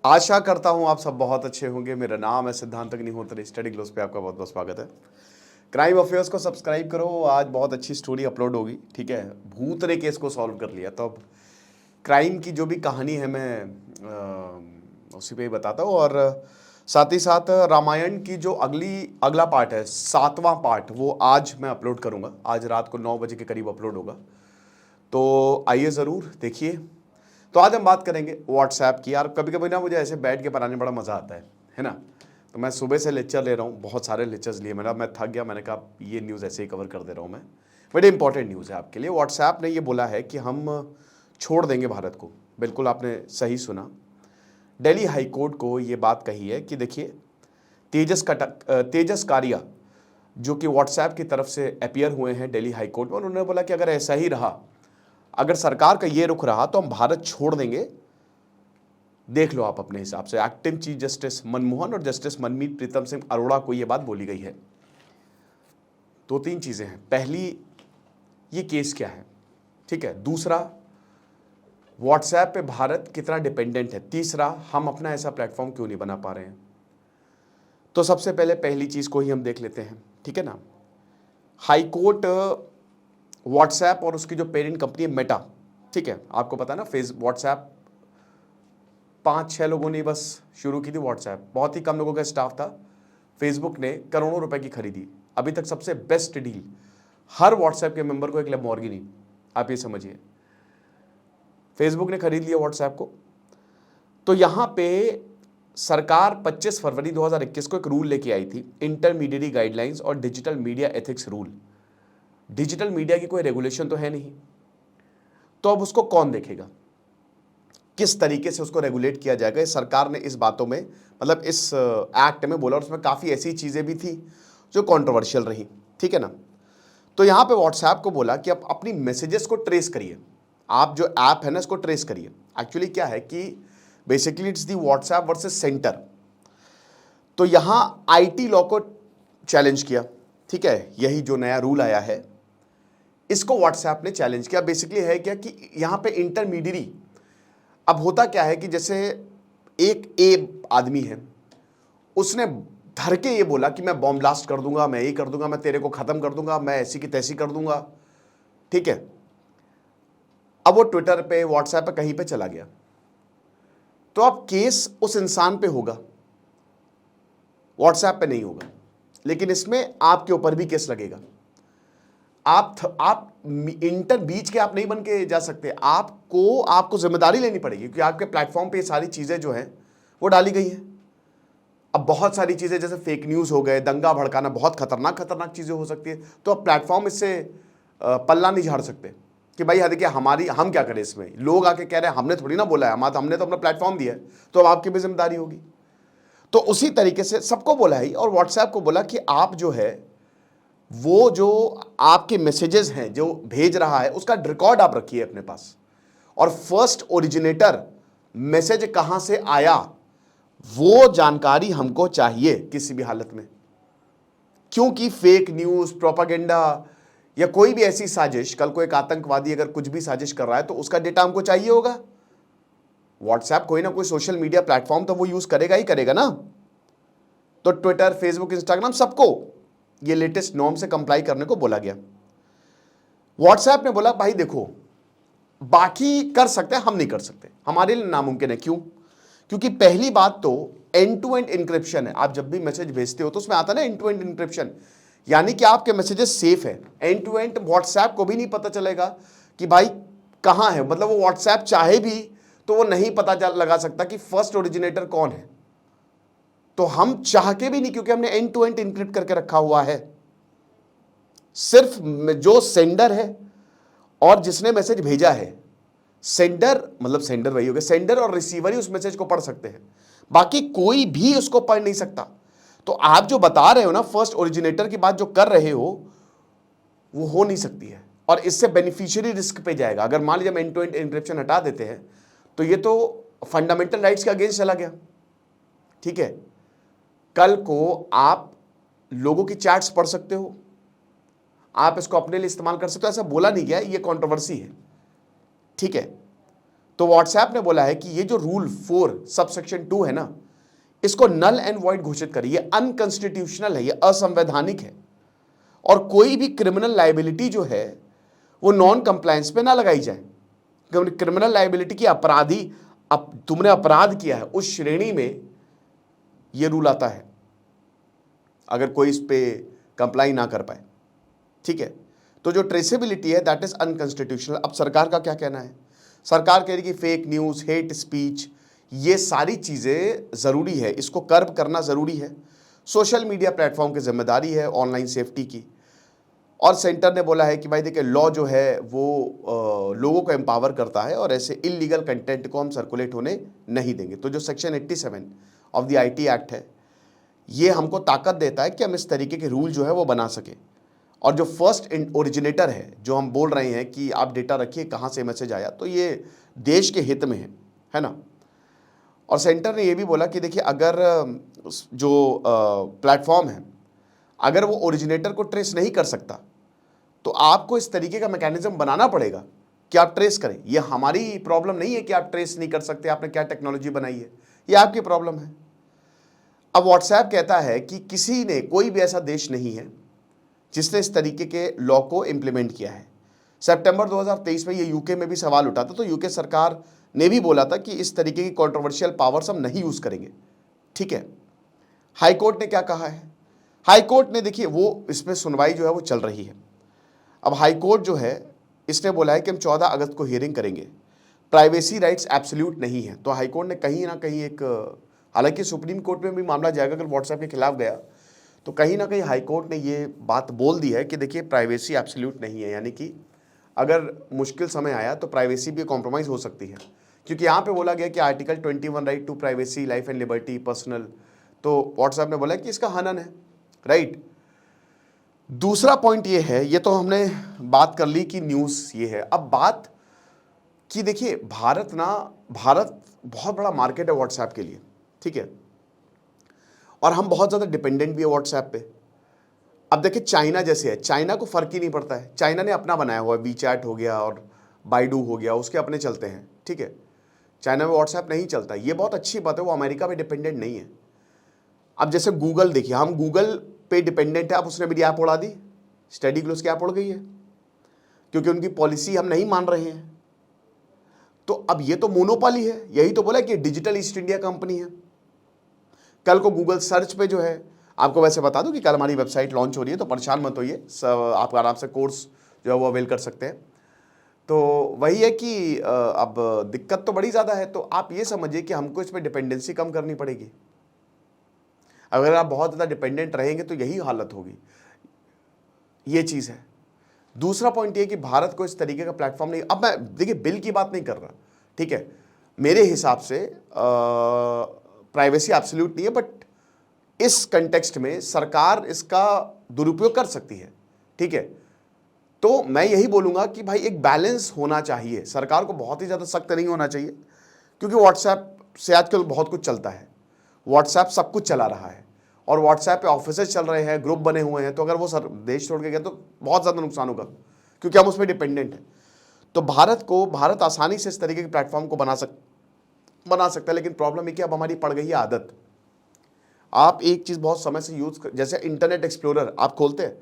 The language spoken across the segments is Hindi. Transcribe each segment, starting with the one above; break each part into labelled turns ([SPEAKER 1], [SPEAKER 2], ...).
[SPEAKER 1] आशा करता हूं आप सब बहुत अच्छे होंगे। मेरा नाम है सिद्धांत अग्निहोत्री। स्टडी ग्लोस पे आपका बहुत बहुत स्वागत है। क्राइम अफेयर्स को सब्सक्राइब करो। आज बहुत अच्छी स्टोरी अपलोड होगी। ठीक है, भूत ने केस को सॉल्व कर लिया। तो अब क्राइम की जो भी कहानी है मैं उसी पे ही बताता हूँ। और साथ ही साथ रामायण की जो अगला पार्ट है, 7वां पार्ट, वो आज मैं अपलोड करूंगा। आज रात को 9 बजे के करीब अपलोड होगा, तो आइए ज़रूर देखिए। तो आज हम बात करेंगे व्हाट्सएप की। यार कभी कभी ना मुझे ऐसे बैठ के पढ़ाने बड़ा मज़ा आता है ना। तो मैं सुबह से लेक्चर ले रहा हूँ, बहुत सारे लेक्चर्स लिए। मैं थक गया, मैंने कहा ये न्यूज़ ऐसे ही कवर कर दे रहा हूँ मैं। बड़ी इंपॉर्टेंट न्यूज़ है आपके लिए। व्हाट्सएप ने ये बोला है कि हम छोड़ देंगे भारत को। बिल्कुल आपने सही सुना। दिल्ली हाई कोर्ट को ये बात कही है कि देखिए, तेजस कारिया जो कि व्हाट्सएप की तरफ से अपीयर हुए हैं दिल्ली हाई कोर्ट में, उन्होंने बोला कि अगर ऐसा ही रहा, अगर सरकार का ये रुख रहा, तो हम भारत छोड़ देंगे। देख लो आप अपने हिसाब से। एक्टिंग चीफ जस्टिस मनमोहन और जस्टिस मनमीत प्रीतम सिंह अरोड़ा को यह बात बोली गई है। 2-3 चीजें हैं। पहली, ये केस क्या है, ठीक है। दूसरा, व्हाट्सएप पे भारत कितना डिपेंडेंट है। तीसरा, हम अपना ऐसा प्लेटफॉर्म क्यों नहीं बना पा रहे हैं। तो सबसे पहले पहली चीज को ही हम देख लेते हैं, ठीक है ना। हाई कोर्ट व्हाट्सएप और उसकी जो पेरेंट कंपनी है मेटा, ठीक है, आपको पता है ना, व्हाट्सएप 5-6 लोगों ने बस शुरू की थी। व्हाट्सएप बहुत ही कम लोगों का स्टाफ था। फेसबुक ने करोड़ों रुपए की खरीदी। अभी तक सबसे बेस्ट डील, हर व्हाट्सएप के मेंबर को एक लैम्बोर्गिनी, आप ये समझिए। फेसबुक ने खरीद लिया व्हाट्सएप को। तो यहां पे सरकार 25 फरवरी 2021 को एक रूल लेके आई थी, इंटरमीडिएट गाइडलाइंस और digital media ethics rule. Digital media की कोई रेगुलेशन तो है नहीं, तो अब उसको कौन देखेगा, किस तरीके से उसको रेगुलेट किया जाएगा। सरकार ने इस बातों में, मतलब इस एक्ट में बोला, और उसमें काफ़ी ऐसी चीज़ें भी थी जो कंट्रोवर्शियल रही, ठीक है ना। तो यहाँ पे व्हाट्सएप को बोला कि आप अपनी मैसेजेस को ट्रेस करिए। आप जो ऐप है ना, इसको ट्रेस करिए। एक्चुअली क्या है कि basically it's the WhatsApp versus centre. तो यहाँ आईटी लॉ को चैलेंज किया, ठीक है। यही जो नया रूल आया है, इसको व्हाट्सएप ने चैलेंज किया। बेसिकली है क्या कि यहाँ पे इंटरमीडियरी, अब होता क्या है कि जैसे एक ए आदमी है, उसने धर के ये बोला कि मैं बॉम्ब ब्लास्ट कर दूंगा, मैं ये कर दूंगा, मैं तेरे को खत्म कर दूंगा, मैं ऐसी की तैसी कर दूंगा, ठीक है। अब वो ट्विटर पे, व्हाट्सएप पे, कहीं पे चला गया, तो अब केस उस इंसान पे होगा, व्हाट्सएप पे नहीं होगा। लेकिन इसमें आपके ऊपर भी केस लगेगा। आप इंटर बीच के आप नहीं बन के जा सकते। आपको जिम्मेदारी लेनी पड़ेगी, क्योंकि आपके प्लेटफॉर्म पे ये सारी चीजें जो हैं वो डाली गई हैं। अब बहुत सारी चीजें जैसे फेक न्यूज हो गए, दंगा भड़काना, बहुत खतरनाक चीजें हो सकती है। तो अब प्लेटफॉर्म इससे पल्ला नहीं झाड़ सकते कि भाई देखिए हम क्या करें इसमें। लोग आके कह रहे हैं हमने थोड़ी ना बोला है, हमने तो अपना प्लेटफॉर्म दिया है, तो अब आपकी भी जिम्मेदारी होगी। तो उसी तरीके से सबको बोला है, और व्हाट्सएप को बोला कि आप जो है, वो जो आपके मैसेजेस हैं जो भेज रहा है, उसका रिकॉर्ड आप रखिए अपने पास। और फर्स्ट ओरिजिनेटर मैसेज कहां से आया, वो जानकारी हमको चाहिए किसी भी हालत में। क्योंकि फेक न्यूज, प्रोपागेंडा या कोई भी ऐसी साजिश, कल को एक आतंकवादी अगर कुछ भी साजिश कर रहा है, तो उसका डेटा हमको चाहिए होगा। व्हाट्सएप कोई ना कोई सोशल मीडिया प्लेटफॉर्म तो वो यूज करेगा ही करेगा ना। तो ट्विटर, फेसबुक, इंस्टाग्राम, सबको ये लेटेस्ट नॉर्म से कंप्लाई करने को बोला गया। व्हाट्सएप ने बोला भाई देखो, बाकी कर सकते हैं, हम नहीं कर सकते, हमारे लिए नामुमकिन है। क्यों? क्योंकि पहली बात तो एंड टू एंड इंक्रिप्शन है। आप जब भी मैसेज भेजते हो तो उसमें आता ना एंड टू एंड इंक्रिप्शन, यानी कि आपके मैसेजेस सेफ है। एंड टू एंड व्हाट्सएप को भी नहीं पता चलेगा कि भाई कहां है। मतलब वो व्हाट्सएप चाहे भी तो वो नहीं पता लगा सकता कि फर्स्ट ओरिजिनेटर कौन है। तो हम चाह के भी नहीं, क्योंकि हमने एंड टू एंड इंक्रिप्ट करके रखा हुआ है। सिर्फ जो सेंडर है और जिसने मैसेज भेजा है, सेंडर वही हो गया, सेंडर और रिसीवर ही उस मैसेज को पढ़ सकते हैं, बाकी कोई भी उसको पढ़ नहीं सकता। तो आप जो बता रहे हो ना, फर्स्ट ओरिजिनेटर की बात जो कर रहे हो, वो हो नहीं सकती है, और इससे बेनिफिशियरी रिस्क पे जाएगा। अगर मान लीजिए हम एंड टू एंड इंक्रिप्शन हटा देते हैं, तो ये तो फंडामेंटल राइट्स के अगेंस्ट चला गया, ठीक है। कल को आप लोगों की चैट्स पढ़ सकते हो, आप इसको अपने लिए इस्तेमाल कर सकते हो, ऐसा बोला नहीं गया, ये कंट्रोवर्सी है, ठीक है। तो व्हाट्सएप ने बोला है कि ये जो रूल 4 सबसेक्शन 2 है ना, इसको नल एंड वॉइड घोषित करिए। ये अनकॉन्स्टिट्यूशनल है, ये असंवैधानिक है, और कोई भी क्रिमिनल लाइबिलिटी जो है वो नॉन कंप्लायंस पे ना लगाई जाए। क्रिमिनल लाइबिलिटी की अपराधी, अब तुमने अपराध किया है उस श्रेणी में ये रूल आता है अगर कोई इस पे कंप्लाई ना कर पाए। ठीक है, तो जो ट्रेसेबिलिटी है दैट इज अनकॉन्स्टिट्यूशनल। अब सरकार का क्या कहना है? सरकार कह रही कि फेक न्यूज, हेट स्पीच, ये सारी चीजें जरूरी है, इसको कर्ब करना जरूरी है। सोशल मीडिया प्लेटफॉर्म की जिम्मेदारी है ऑनलाइन सेफ्टी की। और सेंटर ने बोला है कि भाई देखिए, लॉ जो है वो लोगों को एम्पावर करता है और ऐसे इलीगल कंटेंट को हम सर्कुलेट होने नहीं देंगे। तो जो section 87 of the IT act है, ये हमको ताकत देता है कि हम इस तरीके के रूल जो है वो बना सकें। और जो फर्स्ट ओरिजिनेटर है, जो हम बोल रहे हैं कि आप डेटा रखिए कहाँ से मैसेज आया, तो ये देश के हित में है ना। और सेंटर ने ये भी बोला कि देखिए, अगर जो प्लेटफॉर्म है अगर वो ओरिजिनेटर को ट्रेस नहीं कर सकता तो आपको इस तरीके का मैकेनिज्म बनाना पड़ेगा कि आप ट्रेस करें। ये हमारी प्रॉब्लम नहीं है कि आप ट्रेस नहीं कर सकते, आपने क्या टेक्नोलॉजी बनाई है, ये आपकी प्रॉब्लम है। अब व्हाट्सएप कहता है कि किसी ने, कोई भी ऐसा देश नहीं है जिसने इस तरीके के लॉ को इंप्लीमेंट किया है। सितंबर 2023 में ये यूके में भी सवाल उठा था, तो यूके सरकार ने भी बोला था कि इस तरीके की कंट्रोवर्शियल पावर्स हम नहीं यूज करेंगे। ठीक है, हाईकोर्ट ने क्या कहा है? हाईकोर्ट ने, देखिए, वो इसमें सुनवाई जो है वो चल रही है। अब हाईकोर्ट जो है इसने बोला है कि हम 14 अगस्त को हियरिंग करेंगे। प्राइवेसी राइट्स एब्सोल्यूट नहीं है। तो हाईकोर्ट ने कहीं ना कहीं एक, हालांकि सुप्रीम कोर्ट में भी मामला जाएगा अगर व्हाट्सएप के खिलाफ गया, तो कहीं ना कहीं हाईकोर्ट ने ये बात बोल दी है कि देखिए, प्राइवेसी एब्सोल्यूट नहीं है, यानी कि अगर मुश्किल समय आया तो प्राइवेसी भी कॉम्प्रोमाइज़ हो सकती है। क्योंकि यहाँ पे बोला गया कि article 21 right to privacy, life and liberty, personal, तो व्हाट्सएप ने बोला कि इसका हनन है, राइट। दूसरा पॉइंट ये है, ये तो हमने बात कर ली कि न्यूज़ ये है। अब बात कि देखिए, भारत बहुत बड़ा मार्केट है व्हाट्सएप के लिए, ठीक है, और हम बहुत ज़्यादा डिपेंडेंट भी है व्हाट्सएप पे। अब देखिए, चाइना जैसे है, चाइना को फ़र्क ही नहीं पड़ता है, चाइना ने अपना बनाया हुआ है, वीचैट हो गया और बाइडू हो गया, उसके अपने चलते हैं। ठीक है, चाइना में व्हाट्सएप नहीं चलता, ये बहुत अच्छी बात है, वो अमेरिका पे डिपेंडेंट नहीं है। अब जैसे गूगल, देखिए, हम गूगल पे डिपेंडेंट है, अब उसने मेरी ऐप उड़ा दी, स्टडी क्लोज की ऐप उड़ गई है, क्योंकि उनकी पॉलिसी हम नहीं मान रहे हैं। तो अब ये तो मोनोपोली है, यही तो बोला कि डिजिटल ईस्ट इंडिया कंपनी है। कल को गूगल सर्च पे जो है, आपको वैसे बता दूं कि कल हमारी वेबसाइट लॉन्च हो रही है, तो परेशान मत होइए, आप आराम से कोर्स जो है वो अवेल कर सकते हैं। तो वही है कि अब दिक्कत तो बड़ी ज़्यादा है, तो आप ये समझिए कि हमको इस पर डिपेंडेंसी कम करनी पड़ेगी। अगर आप बहुत ज़्यादा डिपेंडेंट रहेंगे तो यही हालत होगी, ये चीज़ है। दूसरा पॉइंट ये कि भारत को इस तरीके का प्लेटफॉर्म नहीं, अब मैं देखिए बिल की बात नहीं कर रहा, ठीक है, मेरे हिसाब से प्राइवेसी एब्सोल्यूट नहीं है, बट इस कंटेक्स्ट में सरकार इसका दुरुपयोग कर सकती है। ठीक है, तो मैं यही बोलूँगा कि भाई एक बैलेंस होना चाहिए, सरकार को बहुत ही ज़्यादा सख्त नहीं होना चाहिए, क्योंकि व्हाट्सएप से आजकल बहुत कुछ चलता है, व्हाट्सएप सब कुछ चला रहा है, और व्हाट्सएप पे ऑफिसेज चल रहे हैं, ग्रुप बने हुए हैं, तो अगर वो देश छोड़ के गया तो बहुत ज़्यादा नुकसान होगा, क्योंकि हम उस पर डिपेंडेंट हैं। तो भारत आसानी से इस तरीके के प्लेटफॉर्म को बना सकता है, लेकिन प्रॉब्लम है कि अब हमारी पड़ गई है आदत। आप एक चीज़ बहुत समय से यूज़ कर, जैसे इंटरनेट एक्सप्लोरर आप खोलते हैं,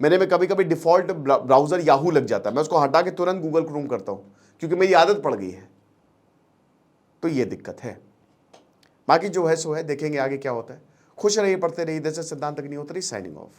[SPEAKER 1] मेरे में कभी कभी डिफ़ॉल्ट ब्राउज़र याहू लग जाता है, मैं उसको हटा के तुरंत गूगल क्रोम करता हूँ, क्योंकि मेरी आदत पड़ गई है। तो ये दिक्कत है, बाकी जो है सो है, देखेंगे आगे क्या होता है। खुश रहिए, पढ़ते रहिए। जैसे सिद्धांत अग्निहोत्री, साइनिंग ऑफ।